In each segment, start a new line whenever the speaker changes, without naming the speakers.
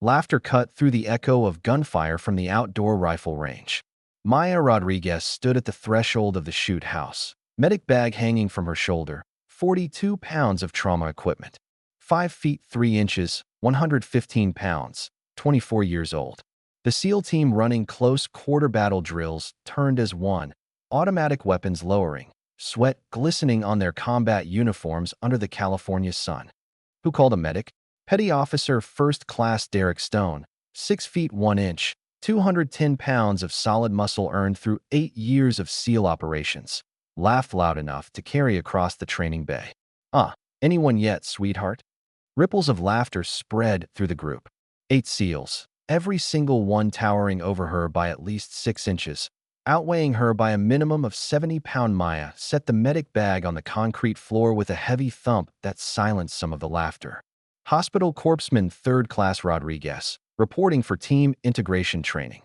Laughter cut through the echo of gunfire from the outdoor rifle range. Maya Rodriguez stood at the threshold of the shoot house, medic bag hanging from her shoulder, 42 pounds of trauma equipment. 5 feet 3 inches, 115 pounds, 24 years old. The SEAL team running close quarter battle drills turned as one, automatic weapons lowering, sweat glistening on their combat uniforms under the California sun. Who called a medic? Petty Officer First Class Derek Stone, 6 feet 1 inch, 210 pounds of solid muscle earned through 8 years of SEAL operations, laughed loud enough to carry across the training bay. Anyone yet, sweetheart? Ripples of laughter spread through the group. 8 SEALs, every single one towering over her by at least 6 inches, outweighing her by a minimum of 70-pound. Maya set the medic bag on the concrete floor with a heavy thump that silenced some of the laughter. Hospital Corpsman Third Class Rodriguez, reporting for Team Integration Training.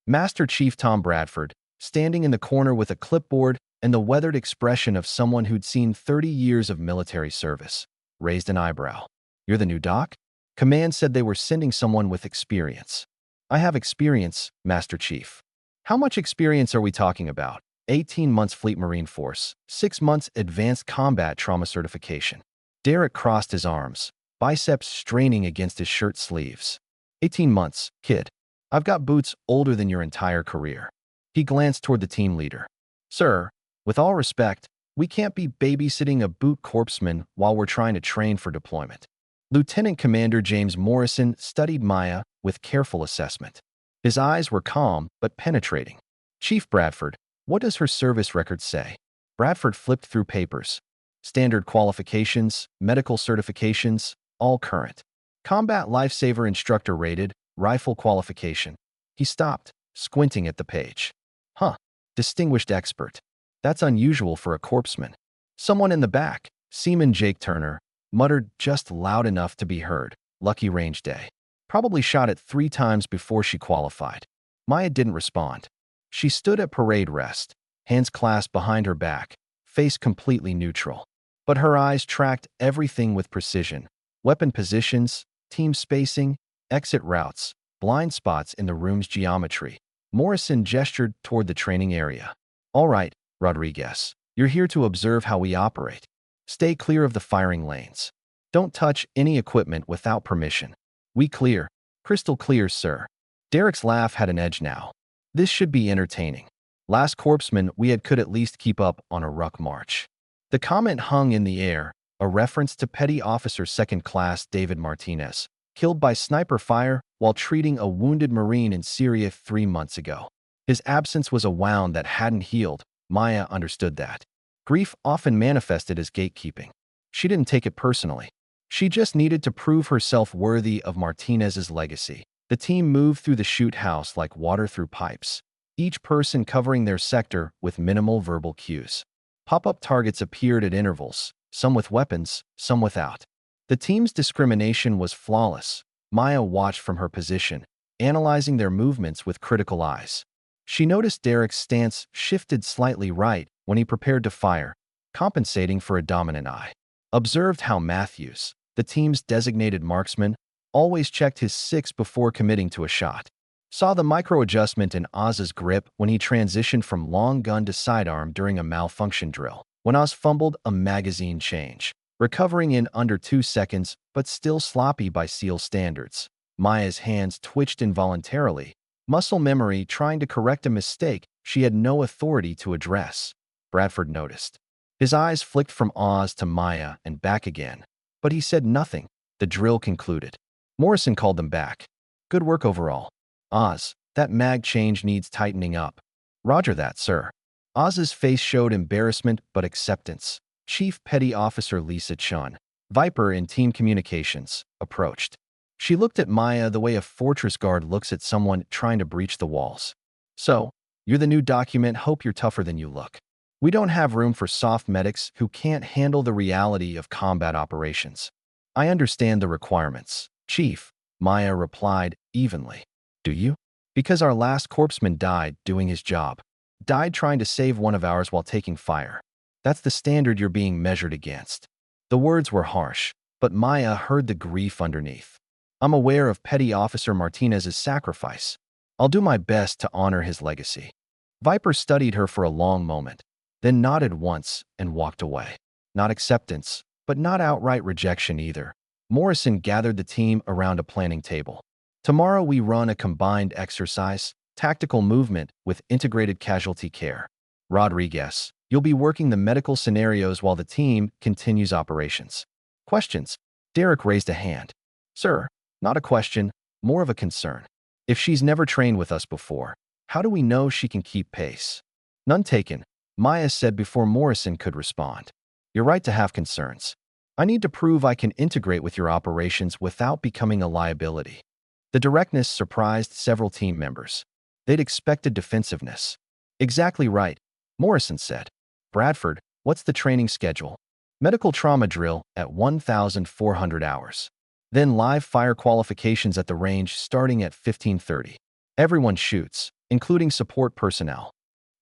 Master Chief Tom Bradford, standing in the corner with a clipboard and the weathered expression of someone who'd seen 30 years of military service, raised an eyebrow. You're the new doc? Command said they were sending someone with experience. I have experience, Master Chief. How much experience are we talking about? 18 months Fleet Marine Force, 6 months Advanced Combat Trauma Certification. Derek crossed his arms, biceps straining against his shirt sleeves. 18 months, kid. I've got boots older than your entire career. He glanced toward the team leader. Sir, with all respect, we can't be babysitting a boot corpsman while we're trying to train for deployment. Lieutenant Commander James Morrison studied Maya with careful assessment. His eyes were calm but penetrating. Chief Bradford, what does her service record say? Bradford flipped through papers. Standard qualifications, medical certifications, all current. Combat Lifesaver Instructor rated, rifle qualification. He stopped, squinting at the page. Distinguished expert. That's unusual for a corpsman. Someone in the back, Seaman Jake Turner, muttered just loud enough to be heard. Lucky range day. Probably shot it 3 times before she qualified. Maya didn't respond. She stood at parade rest, hands clasped behind her back, face completely neutral. But her eyes tracked everything with precision. Weapon positions, team spacing, exit routes, blind spots in the room's geometry. Morrison gestured toward the training area. All right, Rodriguez, you're here to observe how we operate. Stay clear of the firing lanes. Don't touch any equipment without permission. We clear. Crystal clear, sir. Derek's laugh had an edge now. This should be entertaining. Last corpsman we had could at least keep up on a ruck march. The comment hung in the air, a reference to Petty Officer Second Class David Martinez, killed by sniper fire while treating a wounded Marine in Syria 3 months ago. His absence was a wound that hadn't healed. Maya understood that. Grief often manifested as gatekeeping. She didn't take it personally. She just needed to prove herself worthy of Martinez's legacy. The team moved through the shoot house like water through pipes, each person covering their sector with minimal verbal cues. Pop-up targets appeared at intervals, some with weapons, some without. The team's discrimination was flawless. Maya watched from her position, analyzing their movements with critical eyes. She noticed Derek's stance shifted slightly right when he prepared to fire, compensating for a dominant eye. Observed how Matthews, the team's designated marksman, always checked his 6 before committing to a shot. Saw the micro-adjustment in Oz's grip when he transitioned from long gun to sidearm during a malfunction drill. When Oz fumbled a magazine change, recovering in under 2 seconds but still sloppy by SEAL standards. Maya's hands twitched involuntarily, muscle memory trying to correct a mistake she had no authority to address. Bradford noticed. His eyes flicked from Oz to Maya and back again, but he said nothing. The drill concluded. Morrison called them back. Good work overall. Oz, that mag change needs tightening up. Roger that, sir. Oz's face showed embarrassment but acceptance. Chief Petty Officer Lisa Chun, Viper in Team Communications, approached. She looked at Maya the way a fortress guard looks at someone trying to breach the walls. So, you're the new document. Hope you're tougher than you look. We don't have room for soft medics who can't handle the reality of combat operations. I understand the requirements, Chief, Maya replied evenly. Do you? Because our last corpsman died doing his job. Died trying to save one of ours while taking fire. That's the standard you're being measured against. The words were harsh, but Maya heard the grief underneath. I'm aware of Petty Officer Martinez's sacrifice. I'll do my best to honor his legacy. Viper studied her for a long moment, then nodded once and walked away. Not acceptance, but not outright rejection either. Morrison gathered the team around a planning table. Tomorrow we run a combined exercise, tactical movement with integrated casualty care. Rodriguez, you'll be working the medical scenarios while the team continues operations. Questions? Derek raised a hand. Sir, not a question, more of a concern. If she's never trained with us before, how do we know she can keep pace? None taken, Maya said before Morrison could respond. You're right to have concerns. I need to prove I can integrate with your operations without becoming a liability. The directness surprised several team members. They'd expected defensiveness. Exactly right, Morrison said. Bradford, what's the training schedule? Medical trauma drill at 1,400 hours. Then live fire qualifications at the range starting at 15:30. Everyone shoots, including support personnel.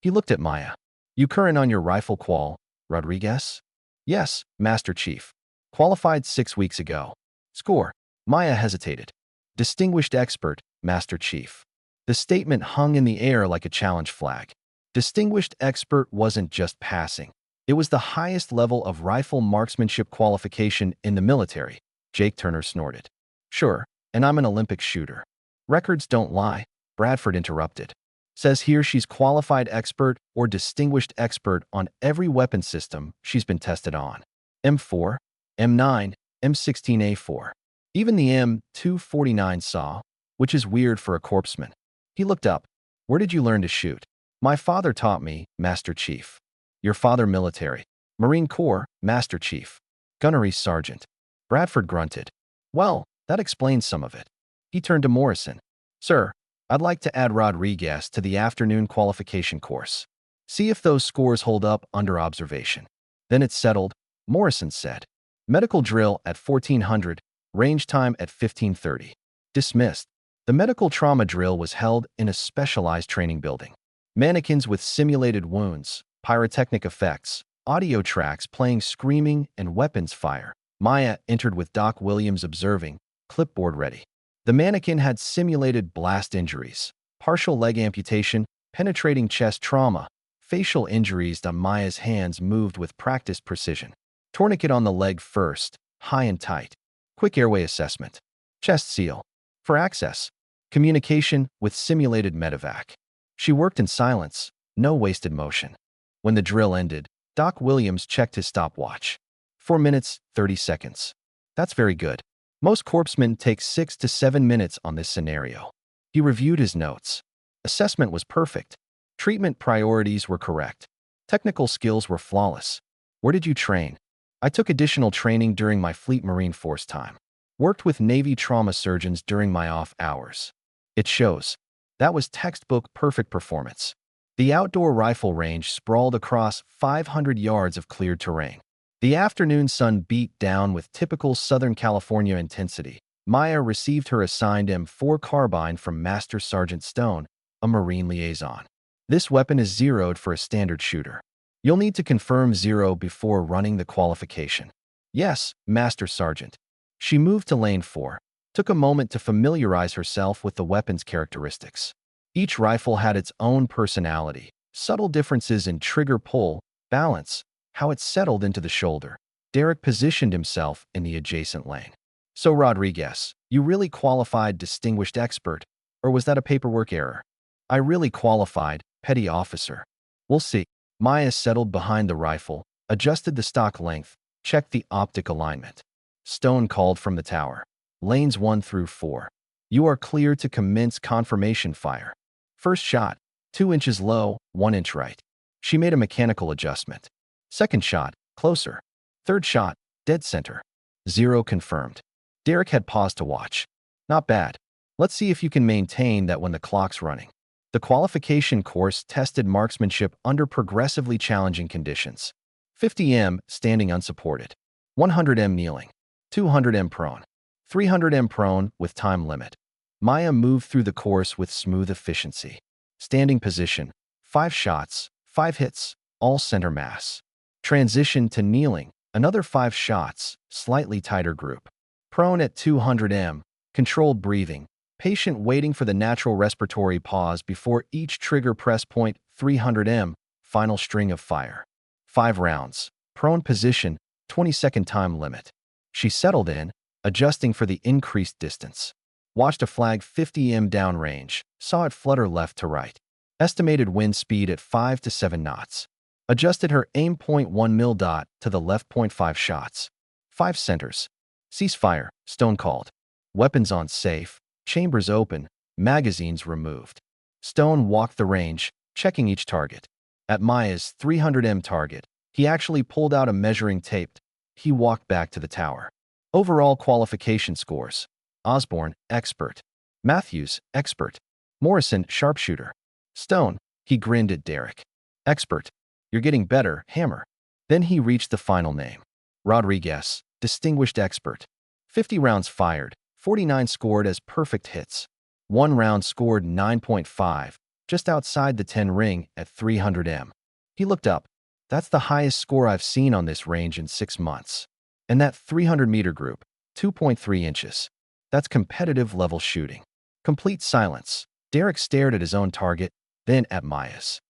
He looked at Maya. You current on your rifle qual, Rodriguez? Yes, Master Chief. Qualified 6 weeks ago. Score. Maya hesitated. Distinguished expert, Master Chief. The statement hung in the air like a challenge flag. Distinguished expert wasn't just passing. It was the highest level of rifle marksmanship qualification in the military. Jake Turner snorted. Sure, and I'm an Olympic shooter. Records don't lie, Bradford interrupted. Says here she's qualified expert or distinguished expert on every weapon system she's been tested on. M4, M9, M16A4. Even the M249 saw, which is weird for a corpsman. He looked up. Where did you learn to shoot? My father taught me, Master Chief. Your father military. Marine Corps, Master Chief. Gunnery Sergeant. Bradford grunted. Well, that explains some of it. He turned to Morrison. Sir, I'd like to add Rodriguez to the afternoon qualification course. See if those scores hold up under observation. Then it's settled, Morrison said. Medical drill at 1400, range time at 15:30. Dismissed. The medical trauma drill was held in a specialized training building. Mannequins with simulated wounds, pyrotechnic effects, audio tracks playing screaming and weapons fire. Maya entered with Doc Williams observing, clipboard ready. The mannequin had simulated blast injuries, partial leg amputation, penetrating chest trauma, facial injuries on Maya's hands moved with practiced precision. Tourniquet on the leg first, high and tight. Quick airway assessment. Chest seal. For access. Communication with simulated medevac. She worked in silence, no wasted motion. When the drill ended, Doc Williams checked his stopwatch. 4 minutes, 30 seconds. That's very good. Most corpsmen take 6 to 7 minutes on this scenario. He reviewed his notes. Assessment was perfect. Treatment priorities were correct. Technical skills were flawless. Where did you train? I took additional training during my Fleet Marine Force time. Worked with Navy trauma surgeons during my off hours. It shows. That was textbook perfect performance. The outdoor rifle range sprawled across 500 yards of cleared terrain. The afternoon sun beat down with typical Southern California intensity. Maya received her assigned M4 carbine from Master Sergeant Stone, a Marine liaison. This weapon is zeroed for a standard shooter. You'll need to confirm zero before running the qualification. Yes, Master Sergeant. She moved to lane 4, took a moment to familiarize herself with the weapon's characteristics. Each rifle had its own personality, subtle differences in trigger pull, balance, how it settled into the shoulder. Derek positioned himself in the adjacent lane. So Rodriguez, you really qualified distinguished expert, or was that a paperwork error? I really qualified, petty officer. We'll see. Maya settled behind the rifle, adjusted the stock length, checked the optic alignment. Stone called from the tower. Lanes 1 through 4. You are clear to commence confirmation fire. First shot, 2 inches low, 1 inch right. She made a mechanical adjustment. Second shot, closer. Third shot, dead center. 0 confirmed. Derek had paused to watch. Not bad. Let's see if you can maintain that when the clock's running. The qualification course tested marksmanship under progressively challenging conditions. 50 m standing unsupported. 100 m kneeling. 200 m prone. 300 m prone with time limit. Maya moved through the course with smooth efficiency. Standing position, 5 shots, 5 hits, all center mass. Transition to kneeling, another 5 shots, slightly tighter group. Prone at 200 m, controlled breathing, patient waiting for the natural respiratory pause before each trigger press point 300 m, final string of fire. 5 rounds, prone position, 20-second time limit. She settled in, adjusting for the increased distance. Watched a flag 50 m downrange, saw it flutter left to right. Estimated wind speed at 5 to 7 knots. Adjusted her aim .1 mil dot to the left .5 shots. 5 centers. Ceasefire, Stone called. Weapons on safe, chambers open, magazines removed. Stone walked the range, checking each target. At Maya's 300 m target, he actually pulled out a measuring tape. He walked back to the tower. Overall qualification scores. Osborne, expert. Matthews, expert. Morrison, sharpshooter. Stone, he grinned at Derek. Expert. You're getting better, Hammer. Then he reached the final name. Rodriguez, distinguished expert. 50 rounds fired, 49 scored as perfect hits. 1 round scored 9.5, just outside the 10 ring at 300 m. He looked up. That's the highest score I've seen on this range in 6 months. And that 300-meter group, 2.3 inches. That's competitive level shooting. Complete silence. Derek stared at his own target, then at Maya's.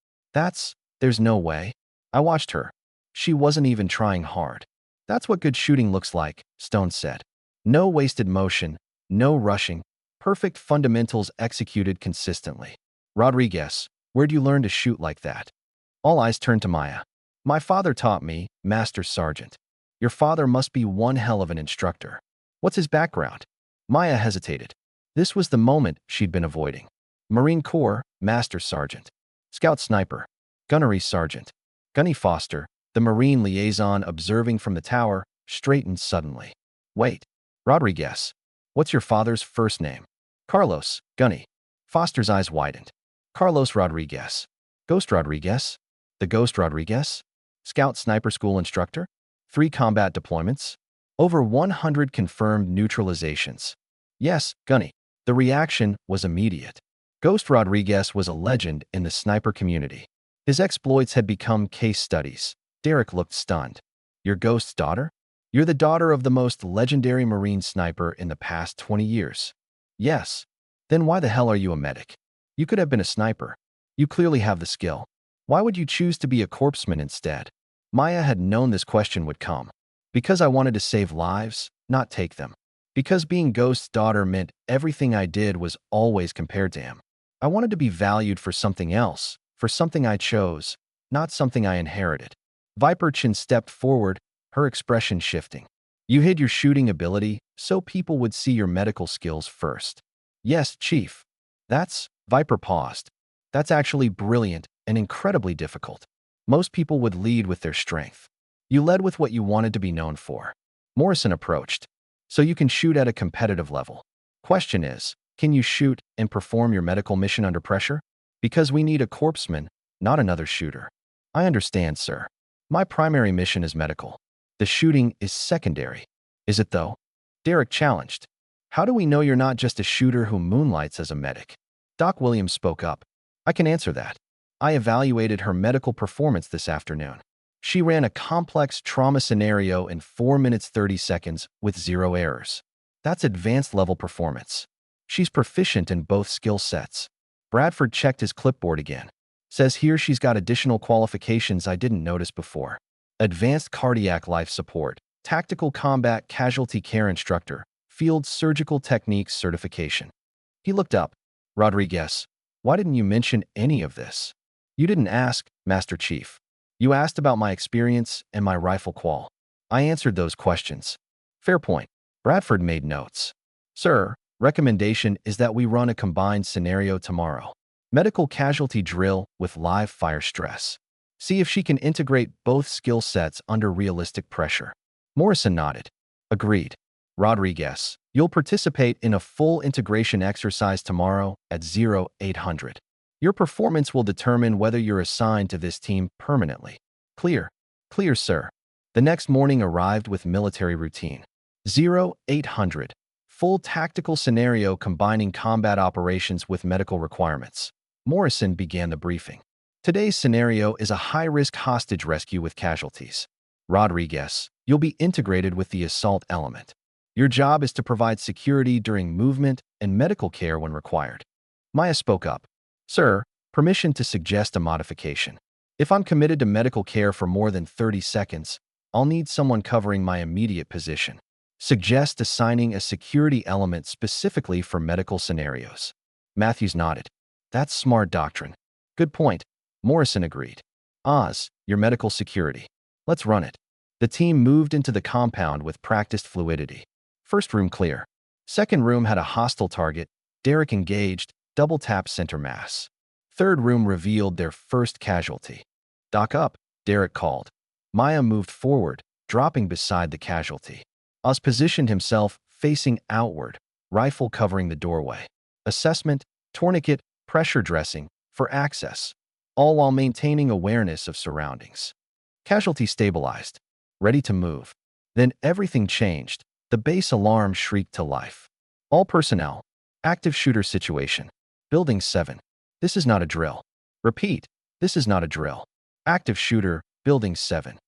There's no way. I watched her. She wasn't even trying hard. That's what good shooting looks like, Stone said. No wasted motion, no rushing, perfect fundamentals executed consistently. Rodriguez, where'd you learn to shoot like that? All eyes turned to Maya. My father taught me, Master Sergeant. Your father must be one hell of an instructor. What's his background? Maya hesitated. This was the moment she'd been avoiding. Marine Corps, Master Sergeant. Scout Sniper. Gunnery Sergeant. Gunny Foster, the Marine liaison observing from the tower, straightened suddenly. Wait. Rodriguez. What's your father's first name? Carlos, Gunny. Foster's eyes widened. Carlos Rodriguez. Ghost Rodriguez? The Ghost Rodriguez? Scout Sniper School instructor? 3 combat deployments? Over 100 confirmed neutralizations. Yes, Gunny. The reaction was immediate. Ghost Rodriguez was a legend in the sniper community. His exploits had become case studies. Derek looked stunned. Your Ghost's daughter? You're the daughter of the most legendary Marine sniper in the past 20 years. Yes. Then why the hell are you a medic? You could have been a sniper. You clearly have the skill. Why would you choose to be a corpsman instead? Maya had known this question would come. Because I wanted to save lives, not take them. Because being Ghost's daughter meant everything I did was always compared to him. I wanted to be valued for something else, for something I chose, not something I inherited. Viper Chin stepped forward, her expression shifting. You hid your shooting ability so people would see your medical skills first. Yes, Chief. Viper paused. That's actually brilliant and incredibly difficult. Most people would lead with their strength. You led with what you wanted to be known for. Morrison approached. So you can shoot at a competitive level. Question is, can you shoot and perform your medical mission under pressure? Because we need a corpsman, not another shooter. I understand, sir. My primary mission is medical. The shooting is secondary. Is it though? Derek challenged. How do we know you're not just a shooter who moonlights as a medic? Doc Williams spoke up. I can answer that. I evaluated her medical performance this afternoon. She ran a complex trauma scenario in 4 minutes 30 seconds with 0 errors. That's advanced level performance. She's proficient in both skill sets. Bradford checked his clipboard again. Says here she's got additional qualifications I didn't notice before. Advanced cardiac life support, tactical combat casualty care instructor, field surgical techniques certification. He looked up. Rodriguez, why didn't you mention any of this? You didn't ask, Master Chief. You asked about my experience and my rifle qual. I answered those questions. Fair point. Bradford made notes. Sir, recommendation is that we run a combined scenario tomorrow. Medical casualty drill with live fire stress. See if she can integrate both skill sets under realistic pressure. Morrison nodded. Agreed. Rodriguez, you'll participate in a full integration exercise tomorrow at 0800. Your performance will determine whether you're assigned to this team permanently. Clear. Clear, sir. The next morning arrived with military routine. 0800. Full tactical scenario combining combat operations with medical requirements. Morrison began the briefing. Today's scenario is a high-risk hostage rescue with casualties. Rodriguez, you'll be integrated with the assault element. Your job is to provide security during movement and medical care when required. Maya spoke up. Sir, permission to suggest a modification. If I'm committed to medical care for more than 30 seconds, I'll need someone covering my immediate position. Suggest assigning a security element specifically for medical scenarios. Matthews nodded. That's smart doctrine. Good point. Morrison agreed. Oz, your medical security. Let's run it. The team moved into the compound with practiced fluidity. First room clear. Second room had a hostile target. Derek engaged, double tap center mass. Third room revealed their first casualty. Dock up, Derek called. Maya moved forward, dropping beside the casualty. Oz positioned himself facing outward, rifle covering the doorway. Assessment, tourniquet, pressure dressing, for access, all while maintaining awareness of surroundings. Casualty stabilized, ready to move. Then everything changed. The base alarm shrieked to life. All personnel, active shooter situation. Building 7. This is not a drill. Repeat, this is not a drill. Active shooter, Building 7.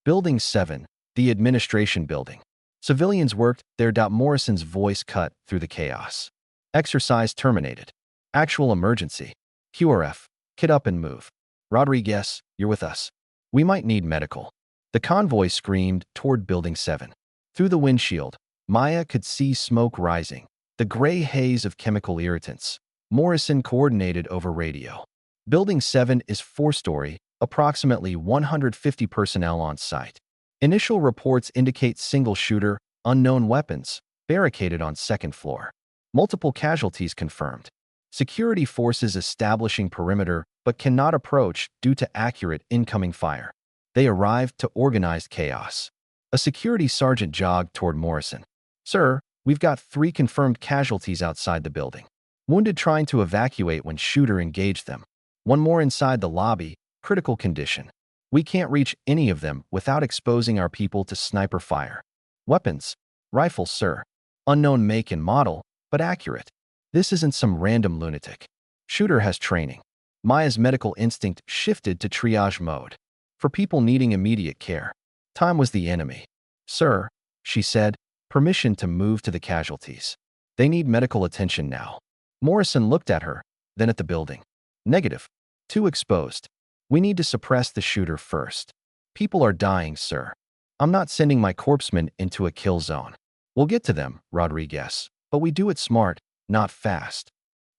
Building 7, the administration building. Civilians worked there. Morrison's voice cut through the chaos. Exercise terminated. Actual emergency. QRF, kit up and move. Rodriguez, you're with us. We might need medical. The convoy screamed toward Building 7. Through the windshield, Maya could see smoke rising, the gray haze of chemical irritants. Morrison coordinated over radio. Building 7 is 4-story, approximately 150 personnel on site. Initial reports indicate single shooter, unknown weapons, barricaded on second floor. Multiple casualties confirmed. Security forces establishing perimeter but cannot approach due to accurate incoming fire. They arrived to organized chaos. A security sergeant jogged toward Morrison. Sir, we've got 3 confirmed casualties outside the building. Wounded trying to evacuate when shooter engaged them. 1 more inside the lobby, critical condition. We can't reach any of them without exposing our people to sniper fire. Weapons. Rifles, sir. Unknown make and model, but accurate. This isn't some random lunatic. Shooter has training. Maya's medical instinct shifted to triage mode. For people needing immediate care. Time was the enemy. Sir, she said, permission to move to the casualties. They need medical attention now. Morrison looked at her, then at the building. Negative. Too exposed. We need to suppress the shooter first. People are dying, sir. I'm not sending my corpsmen into a kill zone. We'll get to them, Rodriguez, but we do it smart, not fast.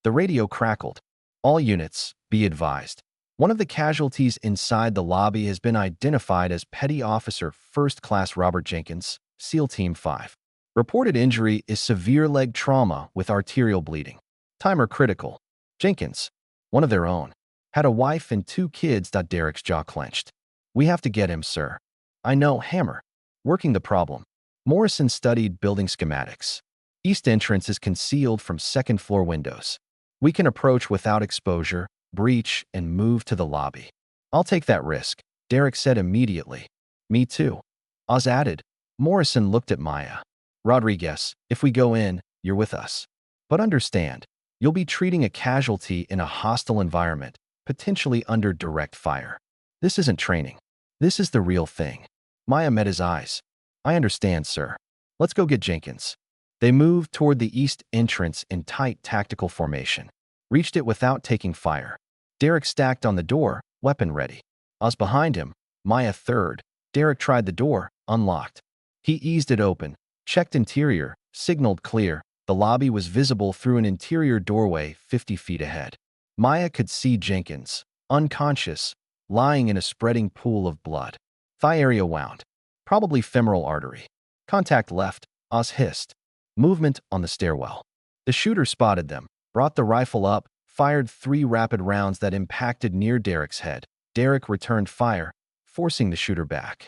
The radio crackled. All units, be advised. One of the casualties inside the lobby has been identified as Petty Officer First Class Robert Jenkins, SEAL Team 5. Reported injury is severe leg trauma with arterial bleeding. Timer critical. Jenkins, one of their own, had a wife and 2 kids. Derek's jaw clenched. We have to get him, sir. I know, Hammer. Working the problem. Morrison studied building schematics. East entrance is concealed from second floor windows. We can approach without exposure, breach, and move to the lobby. I'll take that risk, Derek said immediately. Me too. Oz added. Morrison looked at Maya. Rodriguez, if we go in, you're with us. But understand, you'll be treating a casualty in a hostile environment, potentially under direct fire. This isn't training. This is the real thing. Maya met his eyes. I understand, sir. Let's go get Jenkins. They moved toward the east entrance in tight tactical formation. Reached it without taking fire. Derek stacked on the door, weapon ready. Oz behind him, Maya third. Derek tried the door, unlocked. He eased it open, checked interior, signaled clear. The lobby was visible through an interior doorway 50 feet ahead. Maya could see Jenkins, unconscious, lying in a spreading pool of blood. Thigh area wound. Probably femoral artery. Contact left, Oz hissed. Movement on the stairwell. The shooter spotted them, brought the rifle up, fired 3 rapid rounds that impacted near Derek's head. Derek returned fire, forcing the shooter back.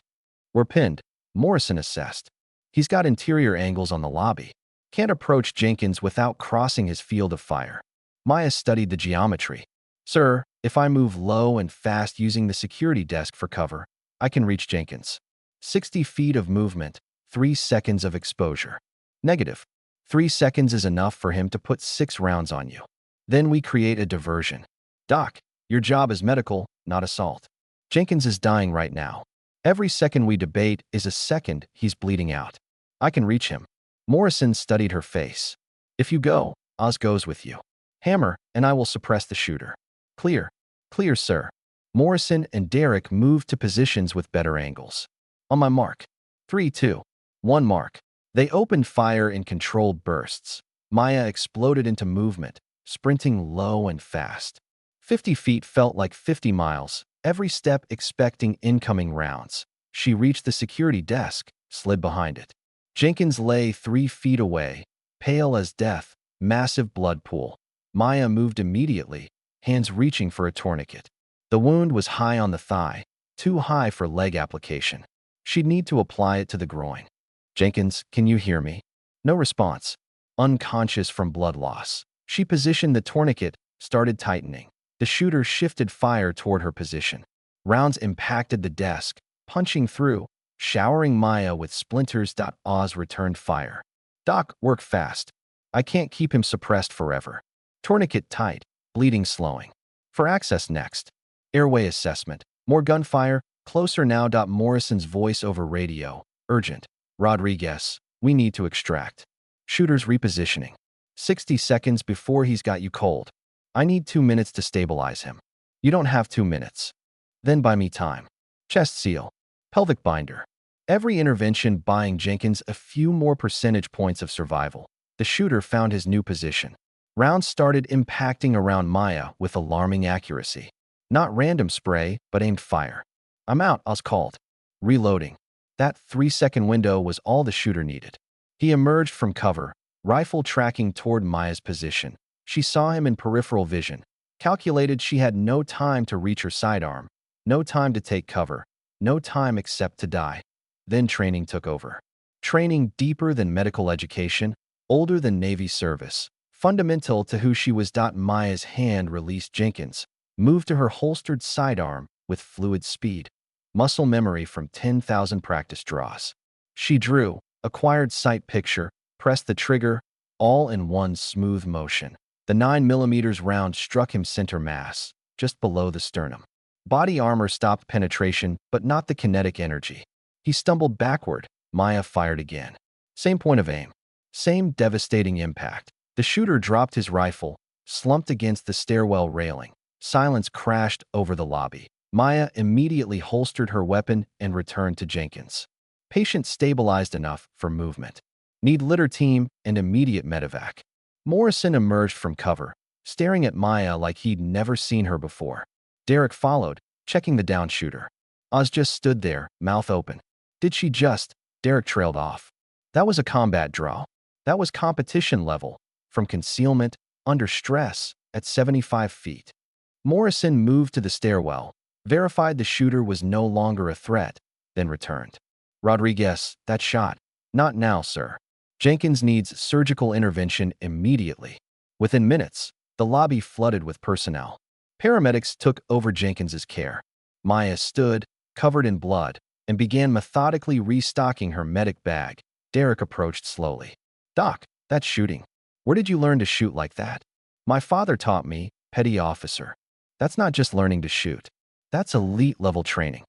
We're pinned, Morrison assessed. He's got interior angles on the lobby. Can't approach Jenkins without crossing his field of fire. Maya studied the geometry. Sir, if I move low and fast using the security desk for cover, I can reach Jenkins. 60 feet of movement, 3 seconds of exposure. Negative. 3 seconds is enough for him to put 6 rounds on you. Then we create a diversion. Doc, your job is medical, not assault. Jenkins is dying right now. Every second we debate is a second he's bleeding out. I can reach him. Morrison studied her face. If you go, Oz goes with you. Hammer, and I will suppress the shooter. Clear. Clear, sir. Morrison and Derek moved to positions with better angles. On my mark. 3, 2, 1 mark. They opened fire in controlled bursts. Maya exploded into movement, sprinting low and fast. 50 feet felt like 50 miles, every step expecting incoming rounds. She reached the security desk, slid behind it. Jenkins lay 3 feet away, pale as death, massive blood pool. Maya moved immediately, hands reaching for a tourniquet. The wound was high on the thigh, too high for leg application. She'd need to apply it to the groin. Jenkins, can you hear me? No response. Unconscious from blood loss. She positioned the tourniquet, started tightening. The shooter shifted fire toward her position. Rounds impacted the desk, punching through, showering Maya with splinters. Oz returned fire. Doc, work fast. I can't keep him suppressed forever. Tourniquet tight, bleeding slowing. For access next. Airway assessment. More gunfire, closer now. Morrison's voice over radio. Urgent. Rodriguez, we need to extract. Shooter's repositioning. 60 seconds before he's got you cold. I need 2 minutes to stabilize him. You don't have 2 minutes. Then buy me time. Chest seal. Pelvic binder. Every intervention buying Jenkins a few more percentage points of survival. The shooter found his new position. Rounds started impacting around Maya with alarming accuracy. Not random spray, but aimed fire. I'm out, Oz called. Reloading. That 3-second window was all the shooter needed. He emerged from cover, rifle tracking toward Maya's position. She saw him in peripheral vision, calculated she had no time to reach her sidearm, no time to take cover, no time except to die. Then training took over. Training deeper than medical education, older than Navy service, fundamental to who she was. Maya's hand released Jenkins, moved to her holstered sidearm with fluid speed. Muscle memory from 10,000 practice draws. She drew, acquired sight picture, pressed the trigger, all in one smooth motion. The 9mm round struck him center mass, just below the sternum. Body armor stopped penetration, but not the kinetic energy. He stumbled backward. Maya fired again. Same point of aim. Same devastating impact. The shooter dropped his rifle, slumped against the stairwell railing. Silence crashed over the lobby. Maya immediately holstered her weapon and returned to Jenkins. Patient stabilized enough for movement. Need litter team and immediate medevac. Morrison emerged from cover, staring at Maya like he'd never seen her before. Derek followed, checking the down shooter. Oz just stood there, mouth open. Did she just? Derek trailed off. That was a combat draw. That was competition level, from concealment, under stress, at 75 feet. Morrison moved to the stairwell, verified the shooter was no longer a threat, then returned. Rodriguez, that shot. Not now, sir. Jenkins needs surgical intervention immediately. Within minutes, the lobby flooded with personnel. Paramedics took over Jenkins's care. Maya stood, covered in blood, and began methodically restocking her medic bag. Derek approached slowly. Doc, that's shooting. Where did you learn to shoot like that? My father taught me, petty officer. That's not just learning to shoot. That's elite-level training.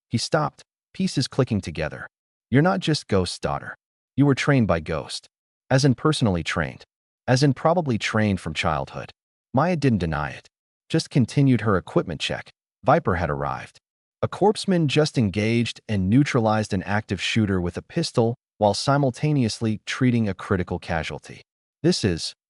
He stopped, pieces clicking together. You're not just Ghost's daughter. You were trained by Ghost. As in personally trained. As in probably trained from childhood. Maya didn't deny it. Just continued her equipment check. Viper had arrived. A corpsman just engaged and neutralized an active shooter with a pistol while simultaneously treating a critical casualty.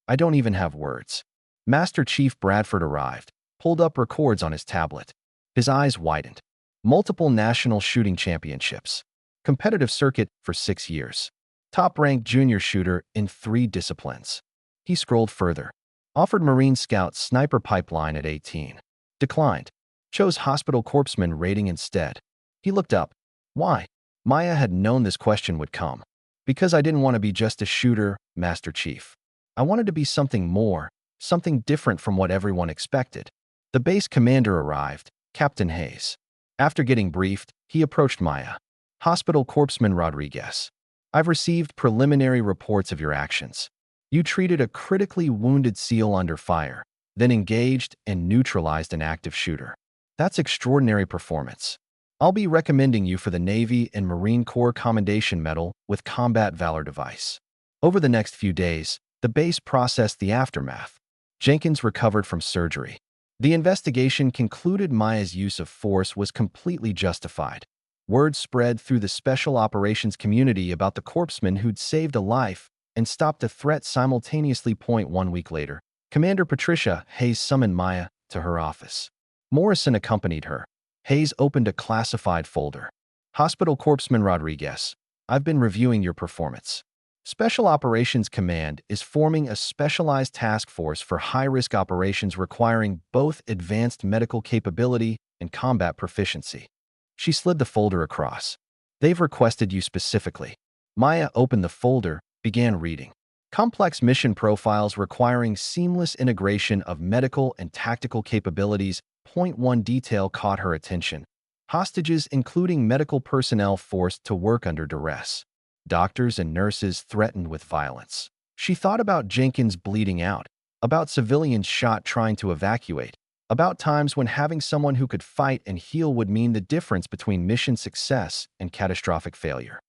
I don't even have words. Master Chief Bradford arrived, pulled up records on his tablet. His eyes widened. Multiple national shooting championships. Competitive circuit for 6 years. Top-ranked junior shooter in 3 disciplines. He scrolled further. Offered Marine Scout sniper pipeline at 18. Declined. Chose hospital corpsman rating instead. He looked up. Why? Maya had known this question would come. Because I didn't want to be just a shooter, Master Chief. I wanted to be something more, something different from what everyone expected. The base commander arrived, Captain Hayes. After getting briefed, he approached Maya. Hospital corpsman Rodriguez. I've received preliminary reports of your actions. You treated a critically wounded SEAL under fire, then engaged and neutralized an active shooter. That's extraordinary performance. I'll be recommending you for the Navy and Marine Corps Commendation Medal with Combat Valor device. Over the next few days, the base processed the aftermath. Jenkins recovered from surgery. The investigation concluded Maya's use of force was completely justified. Word spread through the special operations community about the corpsman who'd saved a life and stopped a threat simultaneously. 1 week later, Commander Patricia Hayes summoned Maya to her office. Morrison accompanied her. Hayes opened a classified folder. Hospital Corpsman Rodriguez, I've been reviewing your performance. Special Operations Command is forming a specialized task force for high-risk operations requiring both advanced medical capability and combat proficiency. She slid the folder across. They've requested you specifically. Maya opened the folder, began reading. Complex mission profiles requiring seamless integration of medical and tactical capabilities. Point one detail caught her attention. Hostages, including medical personnel forced to work under duress. Doctors and nurses threatened with violence. She thought about Jenkins bleeding out, about civilians shot trying to evacuate, about times when having someone who could fight and heal would mean the difference between mission success and catastrophic failure.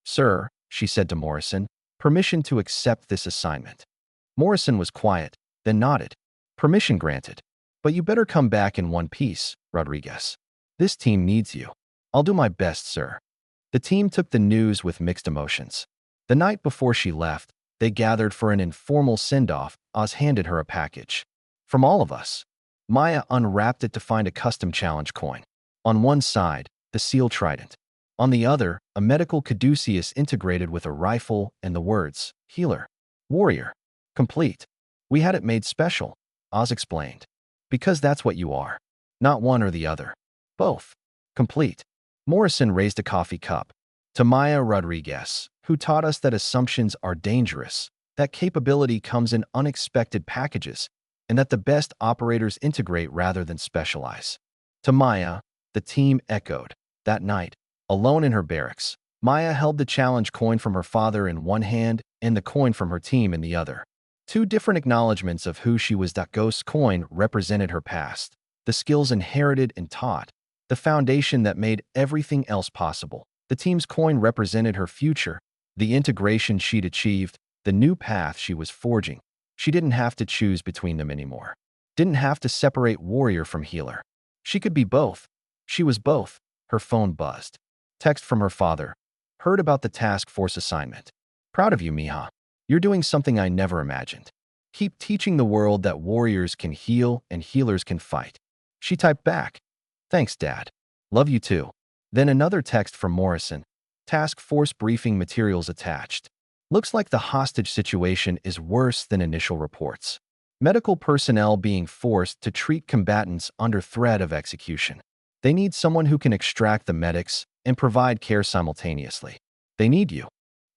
Sir, she said to Morrison, permission to accept this assignment. Morrison was quiet, then nodded. Permission granted. But you better come back in one piece, Rodriguez. This team needs you. I'll do my best, sir. The team took the news with mixed emotions. The night before she left, they gathered for an informal send-off. Oz handed her a package. From all of us. Maya unwrapped it to find a custom challenge coin. On one side, the Seal Trident. On the other, a medical caduceus integrated with a rifle and the words, Healer, Warrior, Complete. We had it made special, Oz explained. Because that's what you are. Not one or the other. Both. Complete. Morrison raised a coffee cup. To Maya Rodriguez, who taught us that assumptions are dangerous, that capability comes in unexpected packages, and that the best operators integrate rather than specialize. To Maya, the team echoed. That night, alone in her barracks, Maya held the challenge coin from her father in one hand and the coin from her team in the other. Two different acknowledgments of who she was. That ghost coin represented her past, the skills inherited and taught, the foundation that made everything else possible. The team's coin represented her future, the integration she'd achieved, the new path she was forging. She didn't have to choose between them anymore. Didn't have to separate warrior from healer. She could be both. She was both. Her phone buzzed. Text from her father. Heard about the task force assignment. Proud of you, Mija. You're doing something I never imagined. Keep teaching the world that warriors can heal and healers can fight. She typed back. Thanks, Dad. Love you too. Then another text from Morrison. Task force briefing materials attached. Looks like the hostage situation is worse than initial reports. Medical personnel being forced to treat combatants under threat of execution. They need someone who can extract the medics and provide care simultaneously. They need you.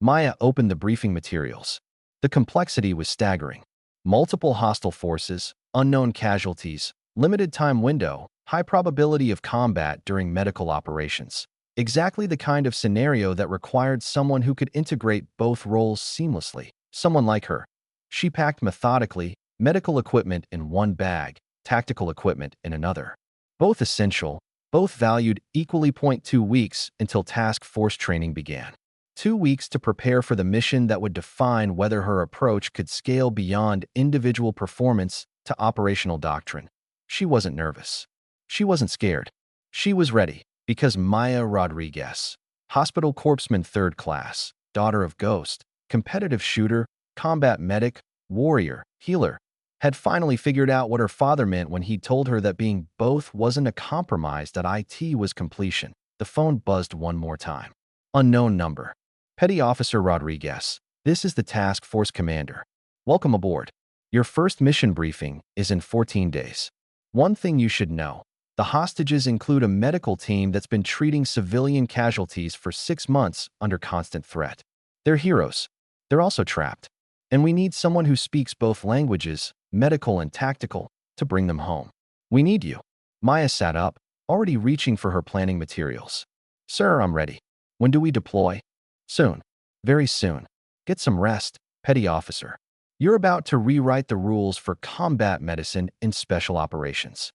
Maya opened the briefing materials. The complexity was staggering. Multiple hostile forces, unknown casualties, limited time window, high probability of combat during medical operations. Exactly the kind of scenario that required someone who could integrate both roles seamlessly. Someone like her. She packed methodically, medical equipment in one bag, tactical equipment in another. Both essential, both valued equally. 2 weeks until task force training began. 2 weeks to prepare for the mission that would define whether her approach could scale beyond individual performance to operational doctrine. She wasn't nervous. She wasn't scared. She was ready, because Maya Rodriguez, Hospital Corpsman 3rd Class, daughter of Ghost, competitive shooter, combat medic, warrior, healer, had finally figured out what her father meant when he told her that being both wasn't a compromise, that IT was completion. The phone buzzed one more time. Unknown number. Petty Officer Rodriguez, this is the task force commander. Welcome aboard. Your first mission briefing is in 14 days. One thing you should know. The hostages include a medical team that's been treating civilian casualties for 6 months under constant threat. They're heroes. They're also trapped. And we need someone who speaks both languages, medical and tactical, to bring them home. We need you. Maya sat up, already reaching for her planning materials. Sir, I'm ready. When do we deploy? Soon. Very soon. Get some rest, Petty Officer. You're about to rewrite the rules for combat medicine in special operations.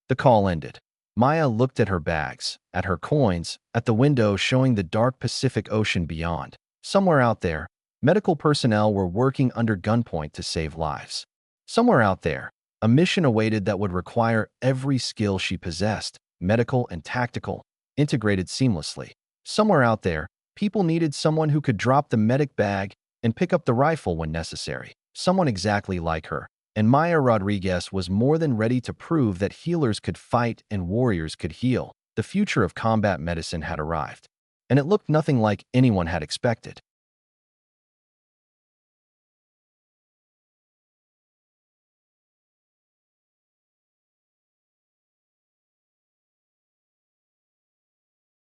The call ended. Maya looked at her bags, at her coins, at the window showing the dark Pacific Ocean beyond. Somewhere out there, medical personnel were working under gunpoint to save lives. Somewhere out there, a mission awaited that would require every skill she possessed, medical and tactical, integrated seamlessly. Somewhere out there, people needed someone who could drop the medic bag and pick up the rifle when necessary. Someone exactly like her. And Maya Rodriguez was more than ready to prove that healers could fight and warriors could heal. The future of combat medicine had arrived, and it looked nothing like anyone had expected.